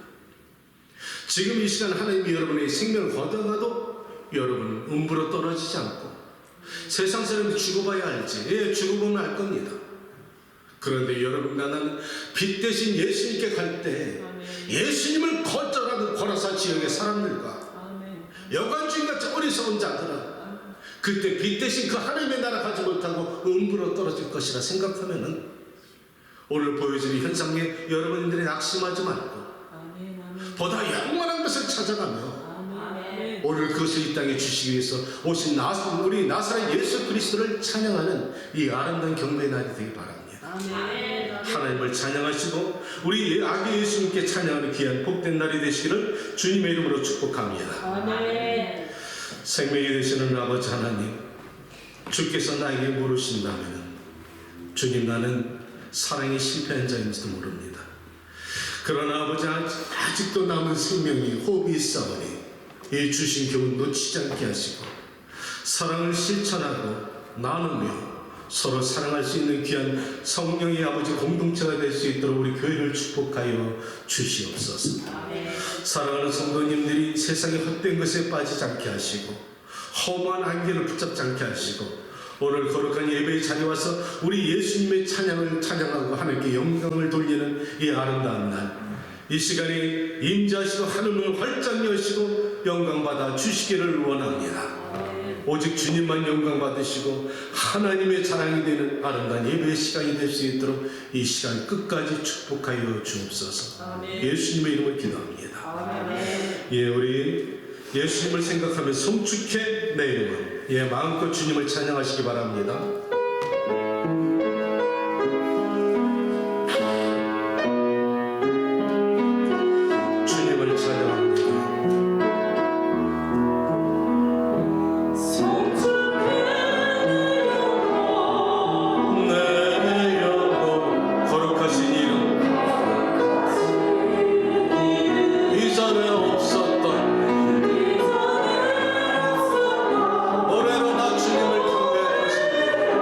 지금 이 시간 하나님이 여러분의 생명을 걷어가도 여러분은 음부로 떨어지지 않고, 세상 사람이 죽어봐야 알지, 죽어보면 알 겁니다. 그런데 여러분과 나는 빛 대신 예수님께 갈 때 예수님을 거절하는 고라사 지역의 사람들과 여관주의같이 어리석은 자들은 그때 빛 대신 그 하나님의 나라 가지 못하고 음부로 떨어질 것이라 생각하면은 오늘 보여지는 현상에 여러분들이 낙심하지 말고 보다 영원한 것을 찾아가며 오늘 그것을 이 땅에 주시기 위해서 오신 우리 나사렛 예수 그리스도를 찬양하는 이 아름다운 경배의 날이 되길 바랍니다. 하나님을 찬양하시고 우리 아기 예수님께 찬양하는 귀한 복된 날이 되시기를 주님의 이름으로 축복합니다. 생명이 되시는 아버지 하나님, 주께서 나에게 물으신다면 주님, 나는 사랑에 실패한 자인지도 모릅니다. 그러나 아버지, 아직도 남은 생명이 호흡이 있사오니 이 주신 교훈 놓치지 않게 하시고 사랑을 실천하고 나누며 서로 사랑할 수 있는 귀한 성령의 아버지 공동체가 될 수 있도록 우리 교회를 축복하여 주시옵소서. 사랑하는 성도님들이 세상의 헛된 것에 빠지지 않게 하시고 험한 안개를 붙잡지 않게 하시고 오늘 거룩한 예배의 자리에 와서 우리 예수님의 찬양을 찬양하고 하나님께 영광을 돌리는 이 아름다운 날, 이 시간에 임재하시고 하늘을 활짝 여시고 영광받아 주시기를 원합니다. 오직 주님만 영광 받으시고 하나님의 자랑이 되는 아름다운 예배의 시간이 될 수 있도록 이 시간 끝까지 축복하여 주옵소서. 예수님의 이름을 기도합니다. 우리 예수님을 생각하며 성축해 내 이름을 마음껏 주님을 찬양하시기 바랍니다. 주님을 찬양합니다. 내 영혼 거룩하신 이름, 이전에 없었던 노래로 나 주님을 경배할 것입니다.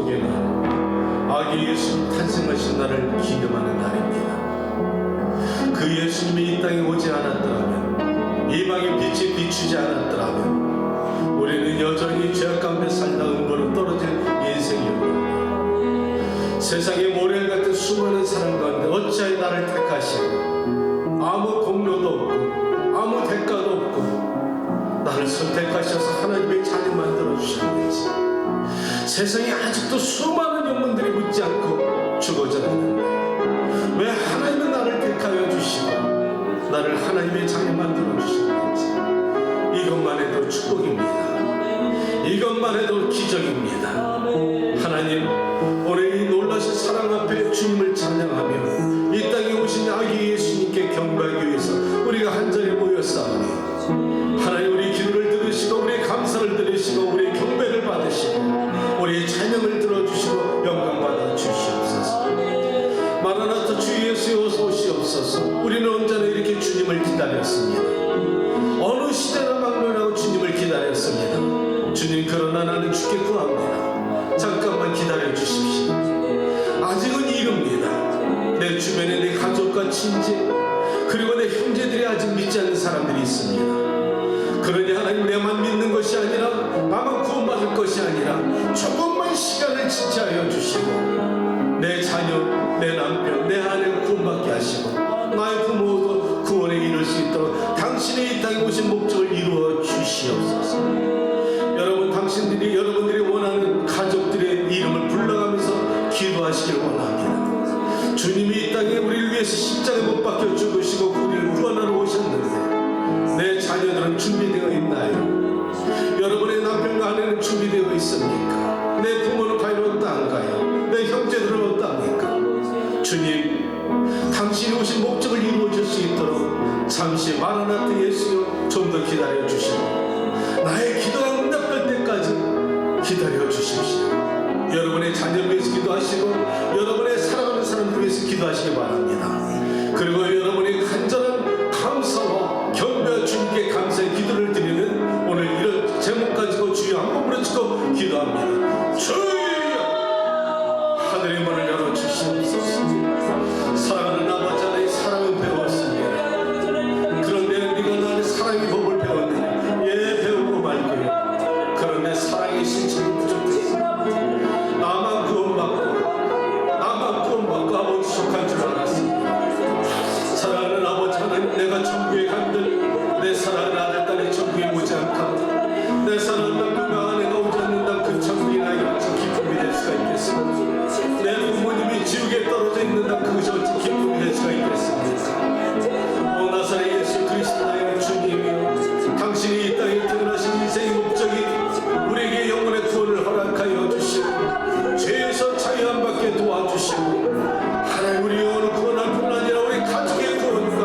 축복의 날, 아기 예수님 탄생하신 날을 기념하는 날입니다. 그 예수님이 이 땅에 오지 않았더라면, 이방의 빛에 비추지 않았더라면 우리는 여전히 죄악 가운데 살다 음보로 떨어질 인생이었고, 세상의 모래 같은 수많은 사람 가운데 어찌하여 나를 택하시고 아무 공로도 없고 아무 대가도 없고 나를 선택하셔서 하나님의 자녀 만들어 주셨는지, 세상에 아직도 수많은 영혼들이 묻지 않고 죽어져가는데 왜 하나님은 나를 택하여 주시고 나를 하나님의 자녀 만들어 주셨는지, 이것만 해도 축복입니다. 이것만 해도 기적입니다. 하나님, 오늘 이 놀라신 사랑 앞에 주님을 찬양하며 이 땅에 오신 아기 예수님께 경배하기 위해서 우리가 한자리에 모였사오니, 하나님 우리 기도를 들으시고 우리의 감사를 들으시고 우리의 경배를 받으시고 우리의 찬양을 들어주시고 영광 받아 주시옵소서. 마라나타 주 예수 어서 오시옵소서. 우리는 언제나 이렇게 주님을 기다렸습니다. 어느 시대나 막론하고 주님을 기다렸습니다. 주님, 그러나 나는 주께 구합니다. 잠깐만 기다려 주십시오. 아직은 이릅니다. 내 주변에 내 가족과 친지 그리고 내 형제들이 아직 믿지 않는 사람들이 있습니다. 그러니 하나님, 내만 믿는 것이 아니라 나만 구원받을 것이 아니라 조금만 시간을 지체하여 주시고 내 자녀, 내 남편, 내 아내를 구원받게 하시고 나의 부모도 구원에 이룰 수 있도록 당신의 이 땅에 오신 목적을 이루어 주시옵소서. 여러분, 당신들이 여러분들이 원하는 가족들의 이름을 불러가면서 기도하시길 원합니다. 주님이 이 땅에 우리를 위해서 십자가에 못 박혀 죽으시고 우리를 구원하러 오셨는데 내 자녀들은 준비되어 있나요? 여러분의 남편과 아내는 준비되어 있습니까? 내 부모는 과연 어떠한가요? 내 형제들은 어떠합니까? 주님, 당신이 오신 목적을 이루어질 수 있도록 잠시 마라나타 예수여 좀 더 기다려 주시고 나의 기도가 응답될 때까지 기다려 주십시오. 여러분의 자녀를 위해서 기도하시고 여러분의 사랑하는 사람들을 위해서 기도하시기 바랍니다. 그리고 여러분의 간절한 감사와 경배와 주님께 감사의 기도를 드리는 오늘 이런 제목 가지고 주여 한번 부르짖고 기도합니다. 주여, 하늘의 문을 열어주시옵소서. 사랑하는 아버지 하나님, 사랑을 배웠습니다. 그런데 네가 나의 사랑의 법을 배웠느냐? 예, 배우고 말고요. 그런데 사랑의 신청이 부족했어. 나만 구원받고 아버지 속한 줄 알았습니다. 사랑하는 아버지 하나님, 내가 천국에 간들 내 사랑하는 아들 딸이 천국에 오지 않고 내 사랑하는 남편과 아내가 오지 않는다, 그 천국이 나에게 어찌 기쁨이 될 수가 있겠습니까? 내 부모님이 지옥에 떨어져 있는다, 그것이 어찌 기쁨이 될 수가 있겠습니까? 오 나사렛 예수 그리스도 나의 주님이여, 당신이 이 땅에 태어나신 인생의 목적이 우리에게 영혼의 구원을 허락하여 주시고 죄에서 자유함 받게 도와주시고 하나님, 우리 영혼을 구원할 뿐 아니라 우리 가족의 구원과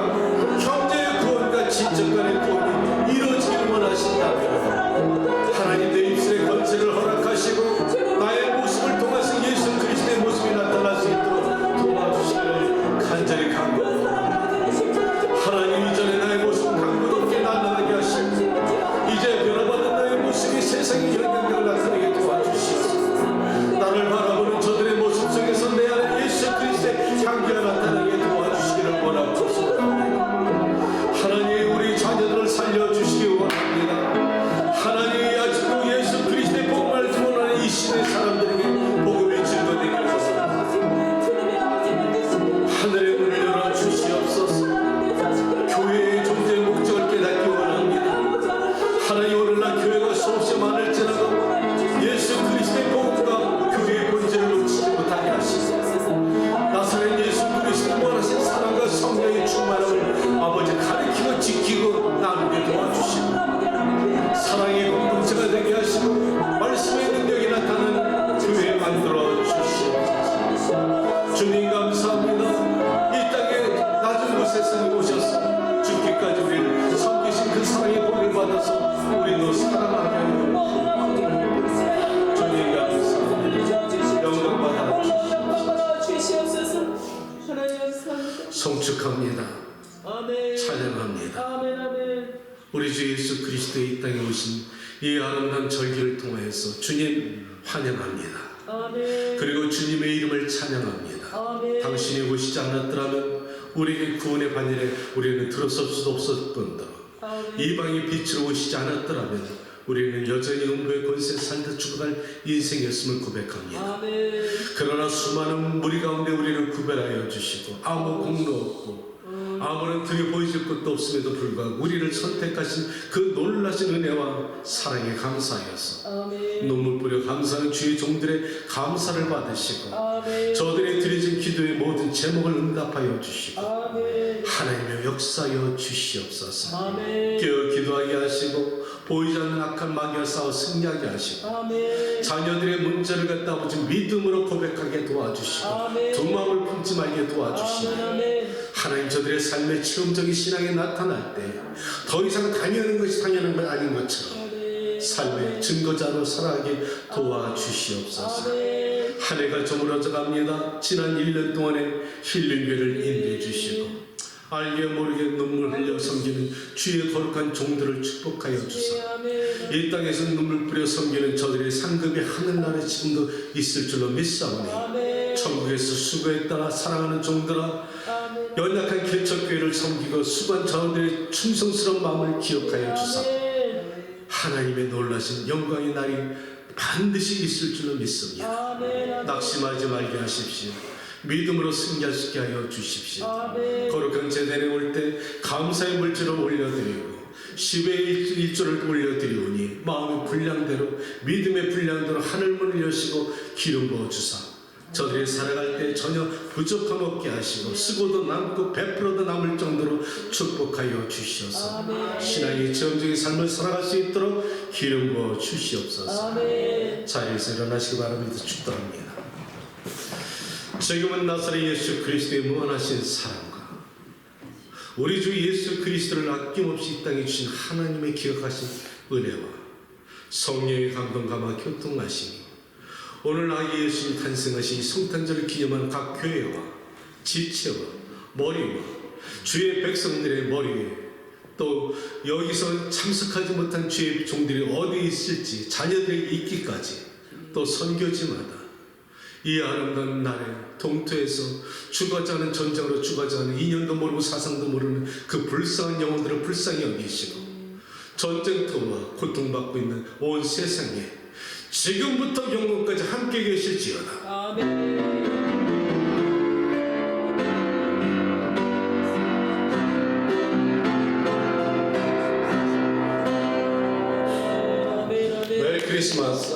형제의 구원과 친척 간의 구원이 이루어지길 원하신다면 하나님, 내 입술의 권세를 허락하시고 나의 모습을 통해서 예수 그리스도의 모습이 나타날 수 있도록 도와주시기를 간절히 간구합니다. 하나님, 이전에 나의 모습 강도 없게 나타나게 하시고 이제 변화받은 나의 모습이 세상에 영향력을 나타내게 도와주시옵소서. 나를 바라보는 저들의 모습 속에서 내 안에 예수 그리스도의 향기가 나타나게 도와주시기를 원합니다. 하나님, 우리 자녀들을 살려주시기 원합니다. 하나님이 아직도 예수 그리스도의 복음을 원하는 이 시대 사람들에게 복음이 증거되길 원합니다. 하늘의 문을 열어주시옵소서. 교회의 존재의 목적을 깨닫기 원합니다. 하나님, 오늘날 교회가 수없이 많을지라도 예수 그리스도의 복음과 교회의 본질을 놓치지 못하게 하시고 나사렛 예수 그리스도 원하신 사랑과 성령의 충만함을 아버지 가르치고 지키고 나누게 도와주시고 사랑의 공동체가 되게 하시고 말씀의 능력이 나타나는 교회 만들어 주시옵소서. 주님 감사합니다. 이 땅에 낮은 곳에서 오셔서 죽기까지 우리를 섬기신 그 사랑의 복을 받아서 우리도 사랑하게 하여 주님 감사합니다. 영광 받아 주시옵소서. 성축합니다. 찬양합니다. 우리 주 예수 그리스도의 이 땅에 오신 이 아름다운 절기를 통하여서 주님 환영합니다. 아멘. 그리고 주님의 이름을 찬양합니다. 아멘. 당신이 오시지 않았더라면 우리에게 구원의 반열에 우리는 들어설 수도 없었을 뿐더러 아멘. 이방의 빛으로 오시지 않았더라면 우리는 여전히 음부의 권세에 살다 죽어갈 인생이었음을 고백합니다. 아멘. 그러나 수많은 무리 가운데 우리를 구별하여 주시고 아무 공로 없고 아무런 등에 보이질 것도 없음에도 불구하고 우리를 선택하신 그 놀라신 은혜와 사랑에 감사하여서 아멘. 눈물 뿌려 감사하는 주의 종들의 감사를 받으시고 아멘. 저들의 드려진 기도의 모든 제목을 응답하여 주시고 아멘. 하나님의 역사여 주시옵소서. 아멘. 깨어 기도하게 하시고 보이지 않는 악한 마귀와 싸워 승리하게 하시고 아멘. 자녀들의 문제를 갖다 아버지 믿음으로 고백하게 도와주시고 아멘. 두 마음을 품지 말게 도와주시고 아멘. 하나님 저들의 삶의 체험적인 신앙이 나타날 때 더 이상 당연한 것이 당연한 것 아닌 것처럼 삶의 증거자로 살아가게 도와주시옵소서. 아멘. 한 해가 저물어져 갑니다. 지난 1년 동안에 힐링교를 인도해 주시고 알게 모르게 눈물 흘려 섬기는 주의 거룩한 종들을 축복하여 주사 아멘. 이 땅에서 눈물 뿌려 섬기는 저들의 상급이 하늘나라에 지금도 있을 줄로 믿사오니 아멘. 천국에서 수고했다 사랑하는 종들아 아멘. 연약한 개척교회를 섬기고 수고한 저들의 충성스러운 마음을 기억하여 주사 하나님의 놀라신 영광의 날이 반드시 있을 줄로 믿습니다. 아멘. 낙심하지 말게 하십시오. 믿음으로 승리하시게 하여 주십시오. 아멘. 거룩한 제단에 올 때 감사의 물질을 올려드리고 10의 1조를 올려드리오니 마음의 분량대로 믿음의 분량대로 하늘문을 여시고 기름 부어주사 저들이 살아갈 때 전혀 부족함 없게 하시고 쓰고도 남고 베풀어도 남을 정도로 축복하여 주시옵소서. 아멘. 신앙의 체험적인 삶을 살아갈 수 있도록 기름 부어 주시옵소서. 아멘. 자리에서 일어나시기 바랍니다. 축도합니다. 지금은 나사렛 예수 그리스도의 무한하신 사랑과 우리 주 예수 그리스도를 아낌없이 이 땅에 주신 하나님의 기억하신 은혜와 성령의 감동 감화 교통하시니 오늘 아기 예수님 탄생하신 성탄절을 기념하는 각 교회와 지체와 머리와 주의 백성들의 머리 위에 또 여기서 참석하지 못한 주의 종들이 어디에 있을지 자녀들에게 있기까지 또 선교지마다 이 아름다운 날에 동토에서 죽어가지 않은 전쟁으로 죽어가지 않은 인연도 모르고 사상도 모르는 그 불쌍한 영혼들을 불쌍히 여기시고 전쟁터와 고통받고 있는 온 세상에 지금부터 영원까지 함께 계실지어다. 아멘. 메리 크리스마스.